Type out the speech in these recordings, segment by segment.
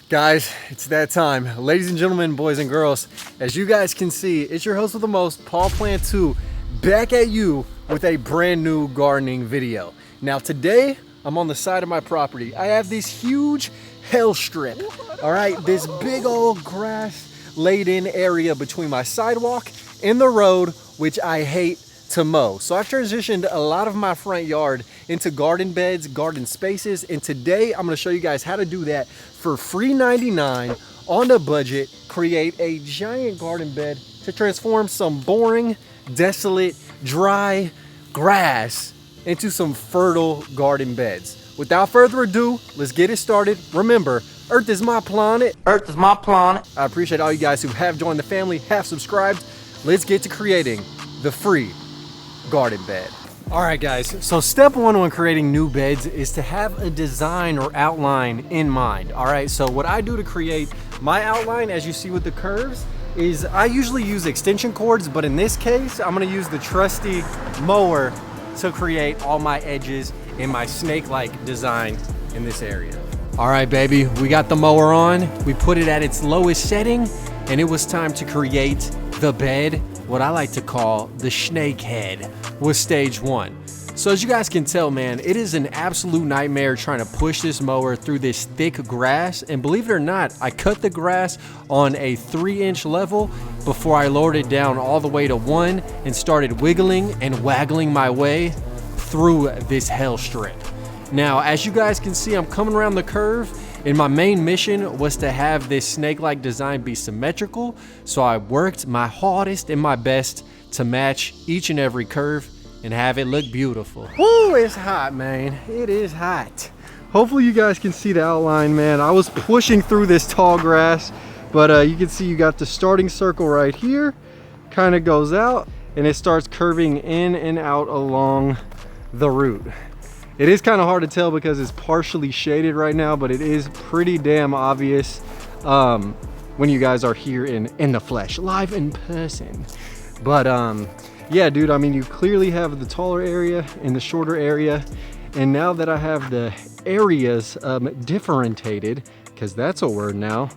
Guys, it's that time. Ladies and gentlemen, boys and girls, as you guys can see, it's your host with the most, Paul Plant 2, back at you with a brand new gardening video. Now today, I'm on the side of my property. I have this huge hell strip, all right? This big old grass laid in area between my sidewalk and the road, which I hate to mow. So I've transitioned a lot of my front yard into garden beds, garden spaces, and today I'm gonna show you guys how to do that for free 99 on a budget, create a giant garden bed to transform some boring, desolate, dry grass into some fertile garden beds. Without further ado, let's get it started. Remember, Earth is my planet. Earth is my planet. I appreciate all you guys who have joined the family, have subscribed. Let's get to creating the free garden bed. All right guys, so step one when creating new beds is to have a design or outline in mind. All right, so what I do to create my outline, as you see with the curves, is I usually use extension cords, but in this case, I'm gonna use the trusty mower to create all my edges in my snake-like design in this area. All right, baby, we got the mower on. We put it at its lowest setting, and it was time to create the bed, what I like to call the snake head, was stage one. So as you guys can tell, man, it is an absolute nightmare trying to push this mower through this thick grass. And believe it or not, I cut the grass on a 3-inch level before I lowered it down all the way to 1 and started wiggling and waggling my way through this hell strip. Now, as you guys can see, I'm coming around the curve, and my main mission was to have this snake-like design be symmetrical, so I worked my hardest and my best to match each and every curve and have it look beautiful. Woo, it's hot, man. It is hot. Hopefully you guys can see the outline, man. I was pushing through this tall grass, but you can see you got the starting circle right here, kind of goes out, and it starts curving in and out along the root. It is kind of hard to tell because it's partially shaded right now, but it is pretty damn obvious when you guys are here in the flesh, live in person. But yeah, dude, I mean, you clearly have the taller area and the shorter area. And now that I have the areas differentiated, because that's a word now,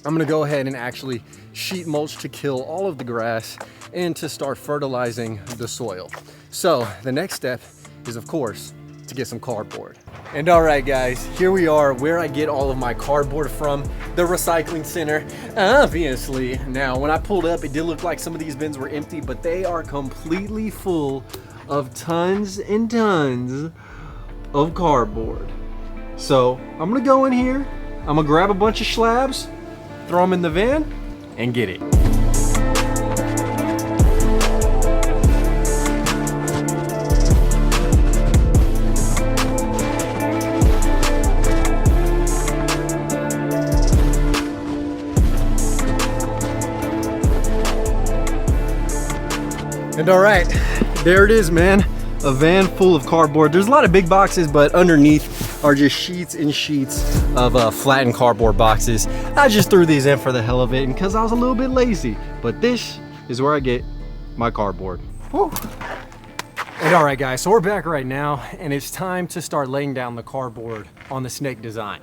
I'm gonna go ahead and actually sheet mulch to kill all of the grass and to start fertilizing the soil. So the next step is, of course, to get some cardboard. And all right guys, here we are where I get all of my cardboard from, the recycling center, obviously. Now when I pulled up, it did look like some of these bins were empty, but they are completely full of tons and tons of cardboard. So I'm gonna go in here, I'm gonna grab a bunch of slabs, throw them in the van, and get it. And all right, there it is, man. A van full of cardboard. There's a lot of big boxes, but underneath are just sheets and sheets of flattened cardboard boxes. I just threw these in for the hell of it and because I was a little bit lazy. But this is where I get my cardboard. Whew. And all right, guys, so we're back right now, and it's time to start laying down the cardboard on the snake design.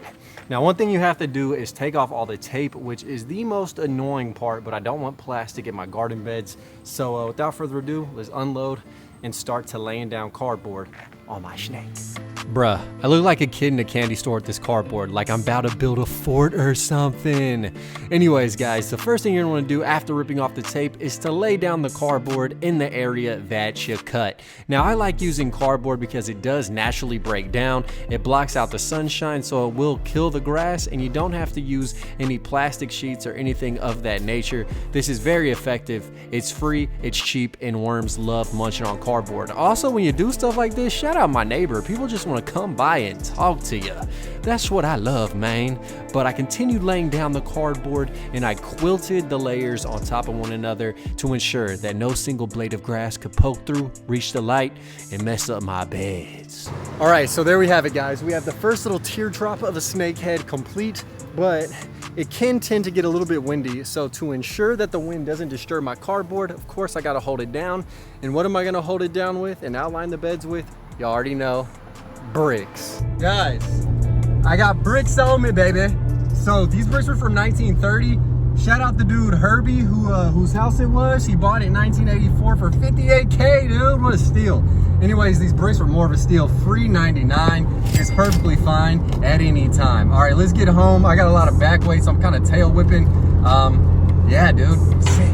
Now, one thing you have to do is take off all the tape, which is the most annoying part, but I don't want plastic in my garden beds. So without further ado, let's unload and start to laying down cardboard on my snake. Bruh, I look like a kid in a candy store with this cardboard, like I'm about to build a fort or something. Anyways, guys, the first thing you're gonna wanna do after ripping off the tape is to lay down the cardboard in the area that you cut. Now, I like using cardboard because it does naturally break down. It blocks out the sunshine, so it will kill the grass, and you don't have to use any plastic sheets or anything of that nature. This is very effective, it's free, it's cheap, and worms love munching on cardboard. Also, when you do stuff like this, shout out my neighbor. People just want to come by and talk to you. That's what I love, man. But I continued laying down the cardboard, and I quilted the layers on top of one another to ensure that no single blade of grass could poke through, reach the light, and mess up my beds. All right, so there we have it, guys. We have the first little teardrop of a snake head complete, but it can tend to get a little bit windy. So to ensure that the wind doesn't disturb my cardboard, of course I gotta hold it down. And what am I gonna hold it down with and outline the beds with? You already know, bricks. Guys, I got bricks on me, baby. So these bricks were from 1930. Shout out the dude Herbie, whose house it was. He bought it in 1984 for 58K, dude. What a steal. Anyways, these bricks were more of a steal. Free 99 is perfectly fine at any time. All right, let's get home. I got a lot of back weight, so I'm kind of tail whipping. Yeah, dude, sick.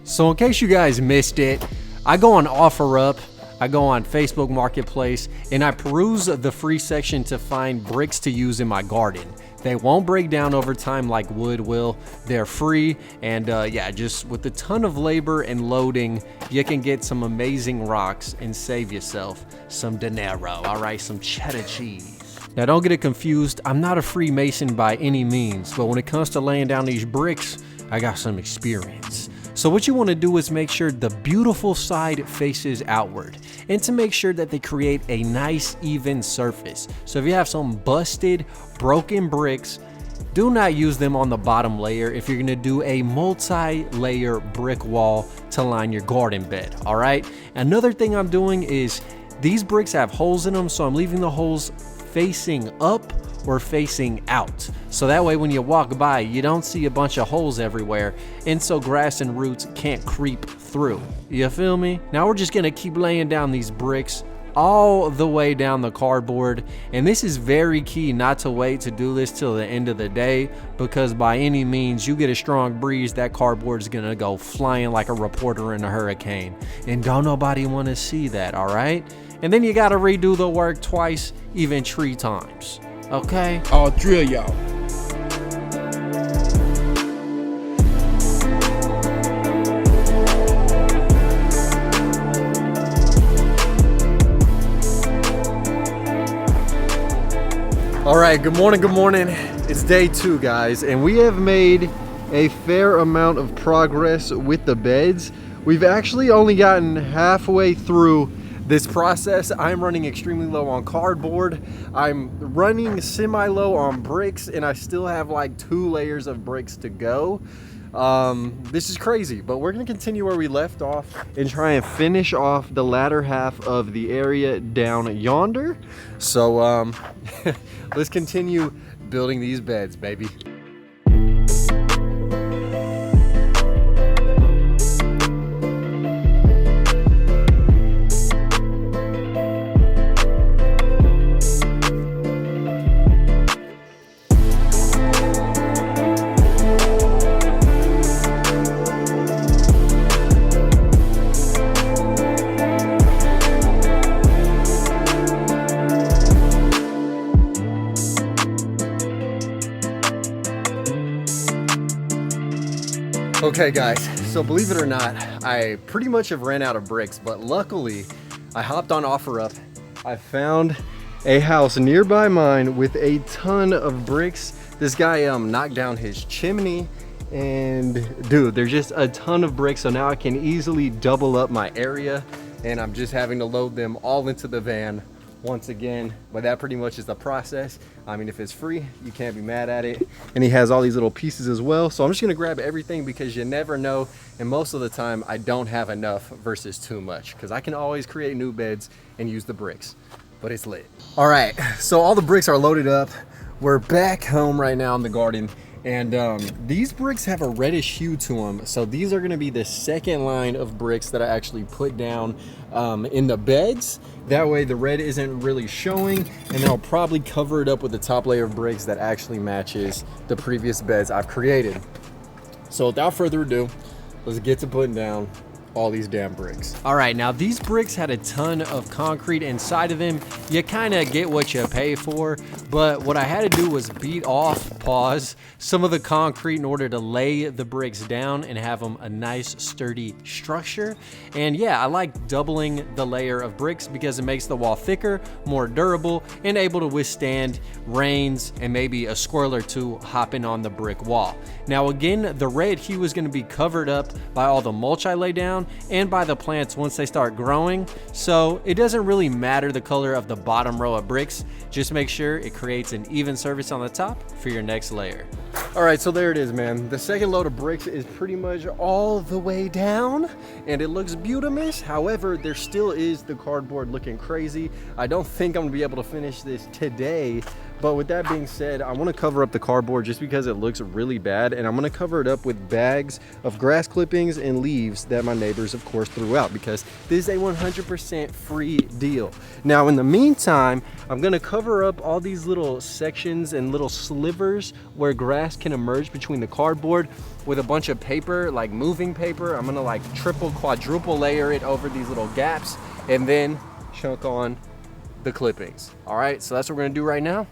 So in case you guys missed it, I go on OfferUp, I go on Facebook Marketplace, and I peruse the free section to find bricks to use in my garden. They won't break down over time like wood will. They're free, and yeah, just with a ton of labor and loading, you can get some amazing rocks and save yourself some dinero, all right, some cheddar cheese. Now don't get it confused, I'm not a Freemason by any means, but when it comes to laying down these bricks, I got some experience. So what you want to do is make sure the beautiful side faces outward, and to make sure that they create a nice even surface. So if you have some busted, broken bricks, do not use them on the bottom layer if you're going to do a multi-layer brick wall to line your garden bed. All right. Another thing I'm doing is these bricks have holes in them, so I'm leaving the holes facing up or facing out, so that way when you walk by you don't see a bunch of holes everywhere, and so grass and roots can't creep through. You feel me? Now we're just gonna keep laying down these bricks all the way down the cardboard, and this is very key not to wait to do this till the end of the day, because by any means you get a strong breeze, that cardboard is gonna go flying like a reporter in a hurricane, and don't nobody want to see that. All right, and then you got to redo the work twice, even 3 times. Okay, I'll drill y'all. all right, good morning, good morning. It's day 2, guys, and we have made a fair amount of progress with the beds. We've actually only gotten halfway through this process. I'm running extremely low on cardboard. I'm running semi-low on bricks, and I still have like 2 layers of bricks to go. This is crazy, but we're gonna continue where we left off and try and finish off the latter half of the area down yonder. So let's continue building these beds, baby. Okay guys, so believe it or not, I pretty much have ran out of bricks, but luckily I hopped on OfferUp. I found a house nearby mine with a ton of bricks. This guy knocked down his chimney, and dude, there's just a ton of bricks, so now I can easily double up my area, and I'm just having to load them all into the van once again. But that pretty much is the process. I mean, if it's free, you can't be mad at it. And he has all these little pieces as well, so I'm just gonna grab everything because you never know, and most of the time I don't have enough versus too much, because I can always create new beds and use the bricks, but it's lit. All right, so all the bricks are loaded up. We're back home right now in the garden, and these bricks have a reddish hue to them, so these are going to be the second line of bricks that I actually put down in the beds. That way the red isn't really showing, and then I'll probably cover it up with the top layer of bricks that actually matches the previous beds I've created. So without further ado, let's get to putting down all these damn bricks. All right, now these bricks had a ton of concrete inside of them. You kind of get what you pay for, but what I had to do was beat off, some of the concrete in order to lay the bricks down and have them a nice sturdy structure. And yeah, I like doubling the layer of bricks because it makes the wall thicker, more durable, and able to withstand rains and maybe a squirrel or two hopping on the brick wall. Now again, the red hue is going to be covered up by all the mulch I lay down and by the plants once they start growing, so it doesn't really matter the color of the bottom row of bricks. Just make sure it creates an even surface on the top for your next layer. All right, so there it is, man. The second load of bricks is pretty much all the way down, and it looks beautimous. However, there still is the cardboard looking crazy. I don't think I'm gonna be able to finish this today, But with that being said, I want to cover up the cardboard just because it looks really bad, and I'm going to cover it up with bags of grass clippings and leaves that my neighbors of course threw out, because this is a 100% free deal. Now in the meantime, I'm going to cover up all these little sections and little slivers where grass can emerge between the cardboard with a bunch of paper, like moving paper. I'm going to like triple, quadruple layer it over these little gaps, and then chunk on the clippings. All right, so that's what we're gonna do right now.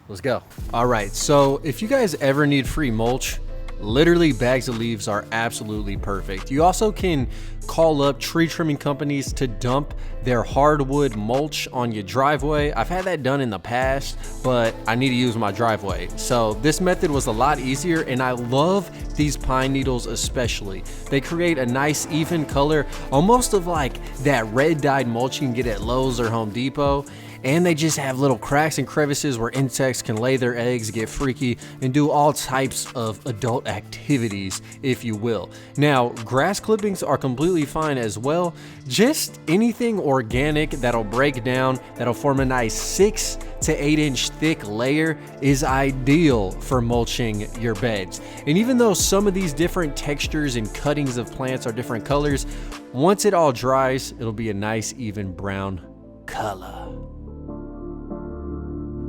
Let's go. All right, so if you guys ever need free mulch, literally bags of leaves are absolutely perfect. You also can call up tree trimming companies to dump their hardwood mulch on your driveway. I've had that done in the past, but I need to use my driveway. So this method was a lot easier, and I love these pine needles especially. They create a nice even color, almost of like that red dyed mulch you can get at Lowe's or Home Depot. And they just have little cracks and crevices where insects can lay their eggs, get freaky, and do all types of adult activities, if you will. Now, grass clippings are completely fine as well. Just anything organic that'll break down, that'll form a nice 6 to 8 inch thick layer is ideal for mulching your beds. And even though some of these different textures and cuttings of plants are different colors, once it all dries, it'll be a nice even brown color.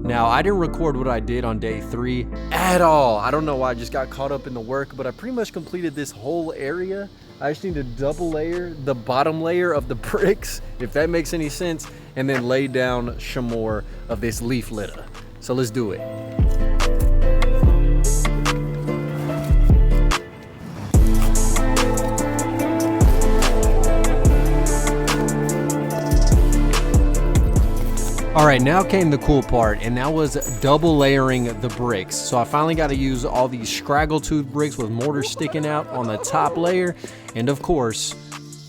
Now, I didn't record what I did on day 3 at all. I don't know why, I just got caught up in the work, but I pretty much completed this whole area. I just need to double layer the bottom layer of the bricks, if that makes any sense, and then lay down some more of this leaf litter. So let's do it. All right, now came the cool part, and that was double layering the bricks. So I finally got to use all these scraggle tooth bricks with mortar sticking out on the top layer. And of course,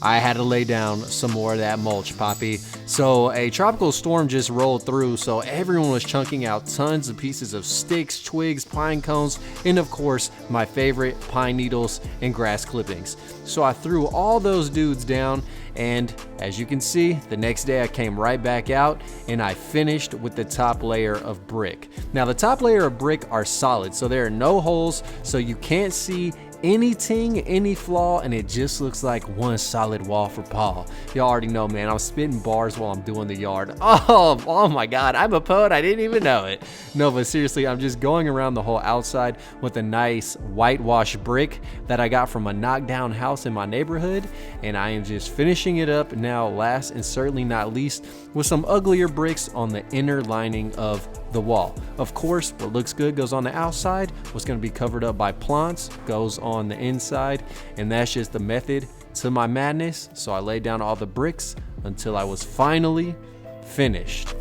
I had to lay down some more of that mulch, Poppy. So a tropical storm just rolled through, so everyone was chunking out tons of pieces of sticks, twigs, pine cones, and of course, my favorite, pine needles and grass clippings. So I threw all those dudes down, and as you can see, the next day I came right back out and I finished with the top layer of brick. Now the top layer of brick are solid, so there are no holes, so you can't see anything, any flaw, and it just looks like one solid wall for Paul. Y'all already know, man, I'm spitting bars while I'm doing the yard. Oh my God, I'm a poet, I didn't even know it. No, but seriously, I'm just going around the whole outside with a nice whitewashed brick that I got from a knockdown house in my neighborhood, and I am just finishing it up now, last and certainly not least, with some uglier bricks on the inner lining of the wall. Of course, what looks good goes on the outside, what's going to be covered up by plants goes on the inside, and that's just the method to my madness. So I laid down all the bricks until I was finally finished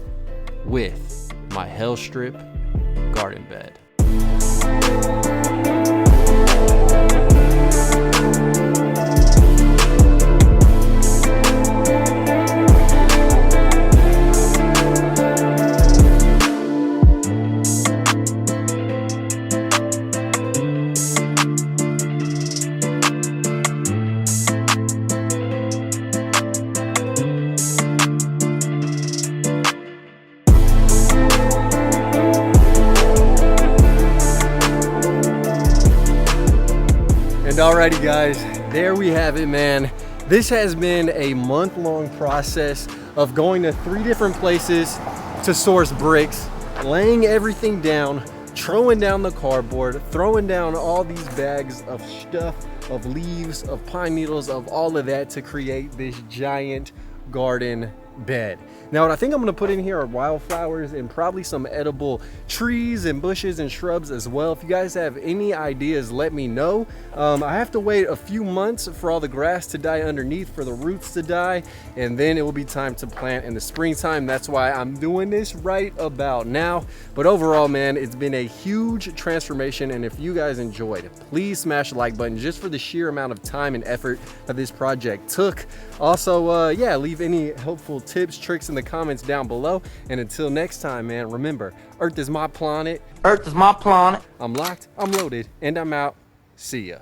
with my Hell Strip garden bed. Alrighty guys, there we have it, man. This has been a month-long process of going to 3 different places to source bricks, laying everything down, throwing down the cardboard, throwing down all these bags of stuff, of leaves, of pine needles, of all of that to create this giant garden bed. Now what I think I'm going to put in here are wildflowers and probably some edible trees and bushes and shrubs as well. If you guys have any ideas, let me know. I have to wait a few months for all the grass to die underneath, for the roots to die, and then it will be time to plant in the springtime. That's why I'm doing this right about now. But overall, man, it's been a huge transformation, and if you guys enjoyed, please smash the like button just for the sheer amount of time and effort that this project took. Also, yeah, leave any helpful tips, tricks in the comments down below. And until next time, man, remember, Earth is my planet. Earth is my planet. I'm locked, I'm loaded, and I'm out. See ya.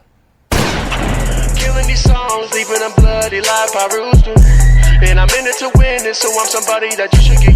Killing these songs, leaving a bloody life I roost to. And I'm in it to win it, so I'm somebody that you should get